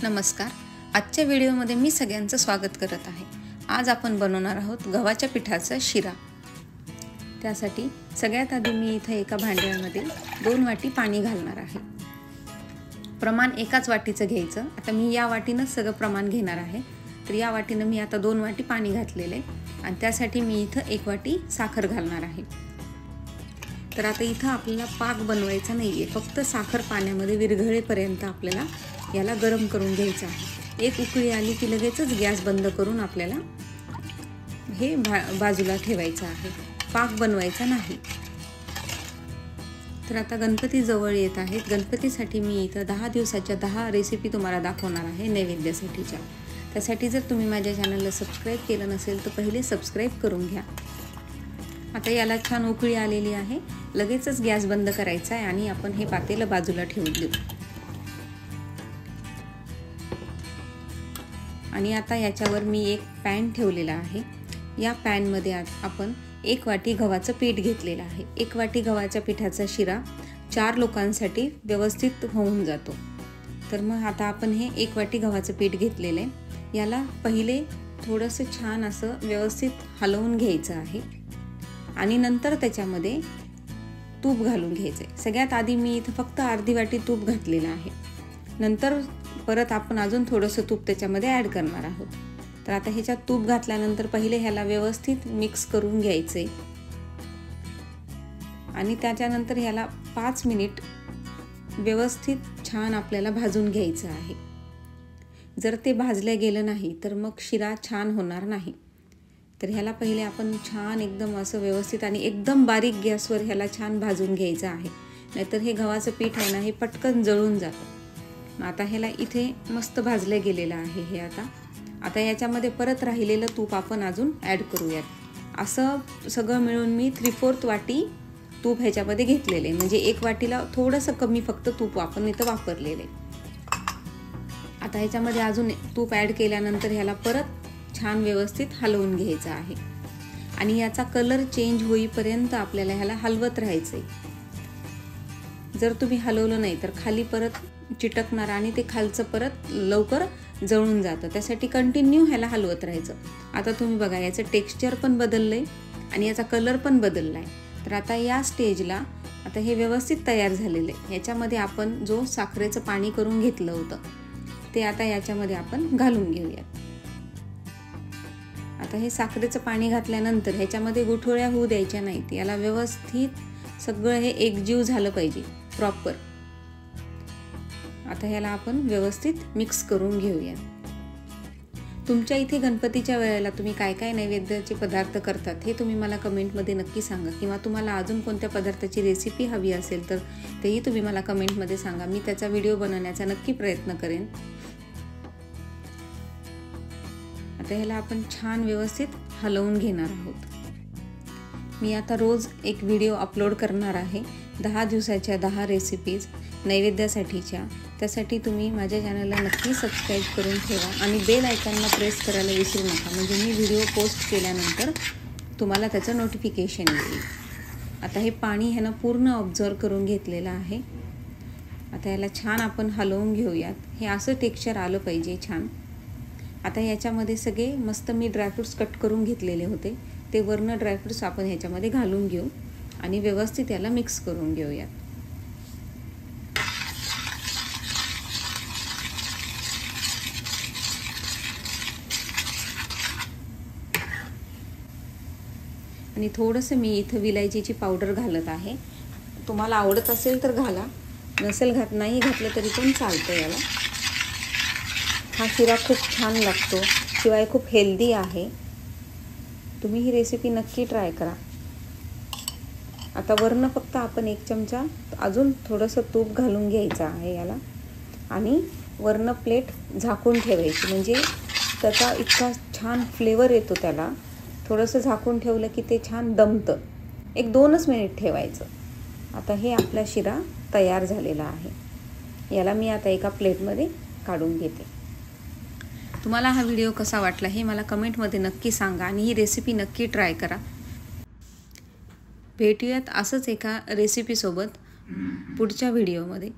नमस्कार. आजच्या व्हिडिओमध्ये मी सगळ्यांचं स्वागत करत आहे. आज आपण बनवणार आहोत गव्हाच्या पिठाचा शिरा. त्यासाठी सगळ्यात आधी मी इथे एका भांड्यामध्ये 2 वाटी पाणी घालणार आहे. प्रमाण एकाच वाटीचं घ्यायचं. आता मी या वाटीनं सगळं प्रमाण घेणार आहे. तर या वाटीनं मी आता 2 वाटी पाणी घातलेले आणि त्यासाठी मी इथं 1 वाटी साखर घालणार आहे. तर आता इथं आपल्याला पाक बनवायचा नाहीये, फक्त साखर पाण्यामध्ये विरघळेपर्यंत आपल्याला याला गरम करून घ्यायचं आहे. एक उकळी आली की लगेचच गॅस बंद करून आपल्याला हे बाजूला ठेवायचं आहे. पाक बनवायचा नाही. तर आता गणपती जवळ येत आहेत. गणपतीसाठी मी इथं 10 दिवसाच्या 10 रेसिपी तुम्हाला दाखवणार आहे नैवेद्यासाठीच्या. त्यासाठी जर तुम्ही माझ्या चॅनलला सबस्क्राईब केलं नसेल तर पहिले सबस्क्राईब करून घ्या. आता याला छान उकळी आलेली आहे. लगेचच गॅस बंद करायचा आहे आणि आपण हे पातेलं बाजूला ठेवून देऊ. आणि आता याच्यावर मी एक पॅन ठेवलेला आहे. या पॅनमध्ये आपण 1 वाटी गव्हाचं पीठ घेतलेलं आहे. 1 वाटी गव्हाच्या पिठाचा शिरा 4 लोकांसाठी व्यवस्थित होऊन जातो. तर मग आता आपण हे 1 वाटी गव्हाचं पीठ घेतलेलं आहे. याला पहिले थोडंसं छान असं व्यवस्थित हलवून घ्यायचं आहे आणि नंतर त्याच्यामध्ये तूप घालून घ्यायचं आहे. सगळ्यात आधी मी इथं फक्त अर्धी वाटी तूप घातलेलं आहे. नंतर परत आपण अजून थोडंसं तूप त्याच्यामध्ये ॲड करणार आहोत. तर आता ह्याच्यात तूप घातल्यानंतर पहिले ह्याला व्यवस्थित मिक्स करून घ्यायचे आणि त्याच्यानंतर ह्याला 5 मिनिट व्यवस्थित छान आपल्याला भाजून घ्यायचं आहे. जर ते भाजलं गेलं नाही तर मग शिरा छान होणार नाही. तर ह्याला पहिले आपण छान एकदम असं व्यवस्थित आणि एकदम बारीक गॅसवर ह्याला छान भाजून घ्यायचं आहे. नाहीतर हे गव्हाचं पीठ आहे ना, हे पटकन जळून जातं. आता ह्याला इथे मस्त भाजलं गेलेलं आहे. हे आता याच्यामध्ये परत राहिलेलं तूप आपण अजून ॲड करूयात. असं सगळं मिळून मी 3/4 वाटी तूप ह्याच्यामध्ये घेतलेले, म्हणजे 1 वाटीला थोडंसं कमी फक्त तूप आपण इथं वापरलेले. आता ह्याच्यामध्ये अजून तूप ॲड केल्यानंतर ह्याला परत छान व्यवस्थित हलवून घ्यायचं आहे आणि याचा कलर चेंज होईपर्यंत आपल्याला ह्याला हलवत राहायचं आहे. जर तुम्ही हलवलं नाही तर खाली परत चिटकणार आणि ते खालचं परत लवकर जळून जातं. त्यासाठी कंटिन्यू ह्याला हलवत राहायचं. आता तुम्ही बघा, याचं टेक्स्चर पण बदललंय आणि याचा कलर पण बदललाय. तर आता या स्टेजला आता हे व्यवस्थित तयार झालेलं आहे. ह्याच्यामध्ये आपण जो साखरेचं पाणी करून घेतलं होतं ते आता याच्यामध्ये आपण घालून घेऊयात. आता हे साखरेचं पाणी घातल्यानंतर ह्याच्यामध्ये गुठळ्या होऊ द्यायच्या नाहीत. याला व्यवस्थित सगळं हे एकजीव झालं पाहिजे प्रॉपर. आता ह्याला आपण व्यवस्थित मिक्स करून घेऊया. तुमच्या इथे गणपतीच्या वेळेला तुम्ही काय काय नैवेद्याचे पदार्थ करतात हे तुम्ही मला कमेंटमध्ये नक्की सांगा. किंवा तुम्हाला अजून कोणत्या पदार्थाची रेसिपी हवी असेल तर तेही तुम्ही मला कमेंटमध्ये सांगा. मी त्याचा व्हिडिओ बनवण्याचा नक्की प्रयत्न करेन. आता ह्याला आपण छान व्यवस्थित हलवून घेणार आहोत. मी आता रोज एक व्हिडिओ अपलोड करणार आहे 10 दिवसाच्या 10 रेसिपीज नैवेद्यासाठीच्या. त्यासाठी तुम्ही माझ्या चॅनलला नक्की सबस्क्राईब करून ठेवा आणि बेल आयकॉनला प्रेस करायला विसरू नका, म्हणजे मी व्हिडिओ पोस्ट केल्यानंतर तुम्हाला त्याचं नोटिफिकेशन येईल. आता हे पाणी ह्यानं पूर्ण ऑब्झर्व करून घेतलेलं आहे. आता याला छान आपण हलवून घेऊयात. हे असं टेक्स्चर आलं पाहिजे छान. आता याच्यामध्ये सगळे मस्त मी ड्रायफ्रूट्स कट करून घेतलेले होते, ते वरनं ड्रायफ्रूट्स आपण ह्याच्यामध्ये घालून घेऊ आणि व्यवस्थित याला मिक्स करून घेऊयात. आणि थोडंसं मी इथं विलायचीची पावडर घालत आहे. तुम्हाला आवडत असेल तर घाला, नसेल नाही घातलं तरी पण चालतं. याला हा शिरा खूप छान लागतो, शिवाय खूप हेल्दी आहे. तुम्ही ही रेसिपी नक्की ट्राय करा. आता वरनं फक्त आपण 1 चमचा अजून थोडंसं तूप घालून घ्यायचं आहे याला आणि वरनं प्लेट झाकून ठेवायची, म्हणजे त्याचा इतका छान फ्लेवर येतो त्याला. थोडंसं झाकून ठेवलं की ते छान दमतं. 1-2च मिनिट ठेवायचं. आता हे आपला शिरा तयार झालेला आहे. याला मी आता एका प्लेटमध्ये काढून घेते. तुम्हाला हा व्हिडिओ कसा वाटला हे मला कमेंटमध्ये नक्की सांगा आणि ही रेसिपी नक्की ट्राय करा. भेटूयात असंच एका रेसिपीसोबत पुढच्या व्हिडिओमध्ये.